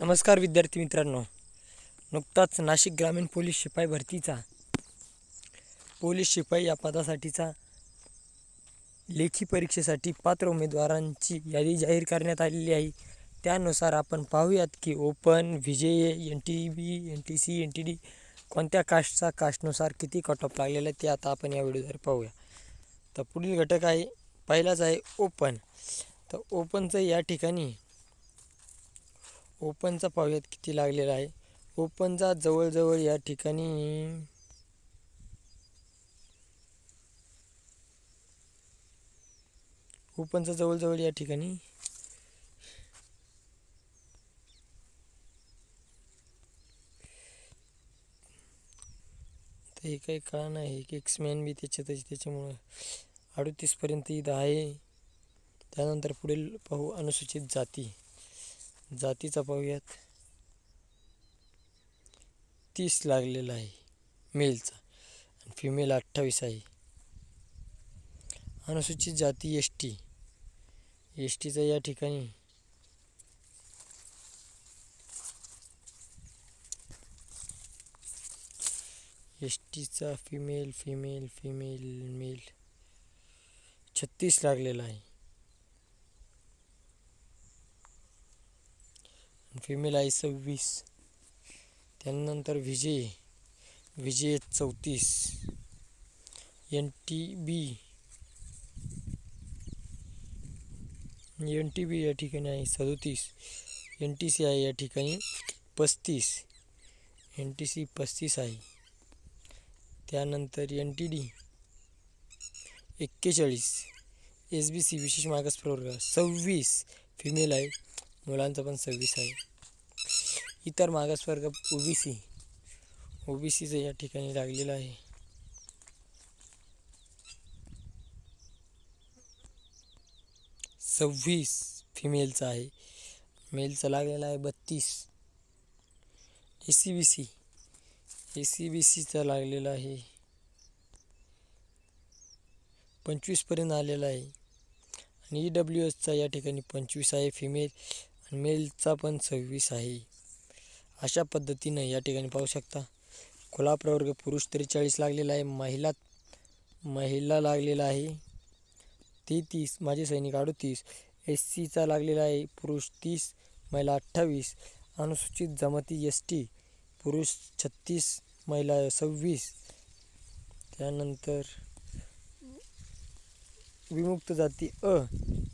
नमस्कार विद्यार्थी मित्रांनो, नुकताच नाशिक ग्रामीण पोलीस शिपाई भरतीचा पोलीस शिपाई या पदासाठीचा लेखी परीक्षेसाठी पात्र उमेदवारांची यादी जाहीर करण्यात आलेली आहे। त्यानुसार आपण पाहूयात की open, VJ, NTB, NTC, NTD कोणत्या कास्टचा कास्टनुसार किती कट ऑफ लागलेला आहे ते आता आपण या व्हिडिओद्वारे पाहूया। तर पुढील घटक आहे, पहिलाच आहे ओपन। तर ओपनचं या ठिकाणी ओपनचा पाहूयात किती लागलेला आहे। ओपनचा जवळजवळ या ठिकाणी या ठिकाणी तर हे काही कळा नाही, एक एक्समॅन बी त्याच्यामुळं 38 पर्यंत इथं आहे। त्यानंतर पुढील पाहू अनुसूचित जातीचा पाहूयात, 30 लागलेला आहे मेलचा आणि फिमेल 28 आहे। अनुसूचित जाती एसटीचा या ठिकाणी एसटीचा फिमेल मेल 36 लागलेला आहे, फिमेल आहे 26। त्यानंतर व्हीजे 34, NTB या ठिकाणी आहे 37, NTC आहे या ठिकाणी 35, NTC 35 आहे। त्यानंतर NTD 41, SBC विशेष मागास प्रवर्ग 26 फिमेल आहे, मुलांचा पण 26 आहे। इतर मागासवर्ग ओबीसीचं या ठिकाणी लागलेलं आहे 26 फिमेलचा आहे, मेलचा लागलेला आहे 32। ACBCचा लागलेला आहे 25 पर्यंत आलेला आहे आणि EWSचा या ठिकाणी 25 आहे फिमेल आणि मेलचा पण 26 आहे। अशा पद्धतीनं या ठिकाणी पाहू शकता। खुला प्रवर्ग पुरुष 43 लागलेला आहे, महिला लागलेला आहे 33, माजी सैनिक 38, SCचा लागलेला आहे पुरुष 30, महिला 28। अनुसूचित जमाती ST पुरुष 36, महिला 26। त्यानंतर विमुक्त जाती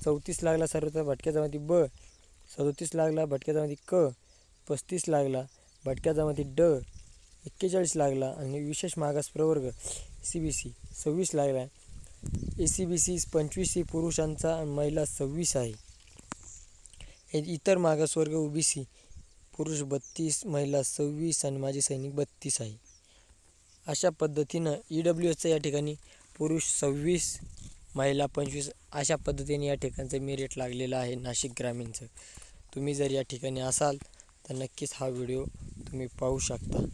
34 लागला, सर्वत्र भटक्या जमाती ब 37 लागला, भटक्या जमाती क 35 लागला, भटक्या जमाती ड 41 लागला आणि विशेष मागास प्रवर्ग CBC 26 लागला। ACBC 25 पुरुषांचा आणि महिला 26 आहे। इतर मागासवर्ग OBC पुरुष 32, महिला 26 आणि माजी सैनिक 32 आहे। अशा पद्धतीनं EWSचा या ठिकाणी पुरुष 26, महिला 25 अशा पद्धतीने या ठिकाणचं मेरिट लागलेलं आहे नाशिक ग्रामीणचं। तुम्ही जर या ठिकाणी असाल तर नक्कीच हा व्हिडिओ तुम्ही पाहू शकता।